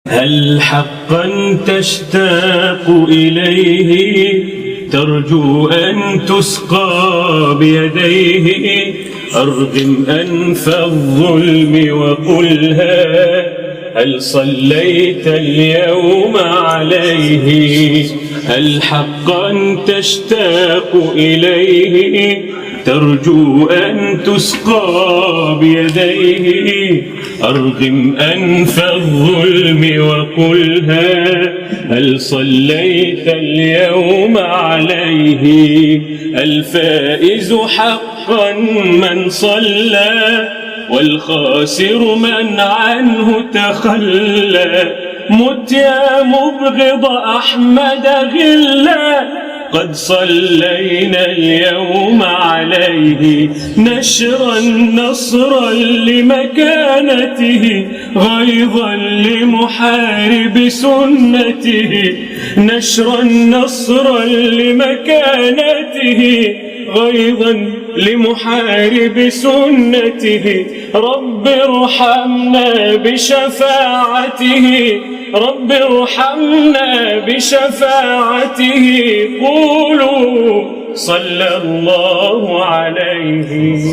هل حقا تشتاق إليه ترجو أن تسقى بيديه؟ أرغم أنف الظلم وقلها هل صليت اليوم عليه؟ هل حقا تشتاق إليه ترجو أن تسقى بيديه؟ أرغم أنف الظلم وقلها هل صليت اليوم عليه؟ الفائز حقا من صلى والخاسر من عنه تخلى. مت يا مبغض أحمد غلا قد صلينا اليوم عليه. نشرا نصرا لمكانته غيظا لمحارب سنته. نشرا نصرا لمكانته غيظا لمحارب سنته. رب ارحمنا بشفاعته، رب ارحمنا بشفاعته. قولوا صلى الله عليه.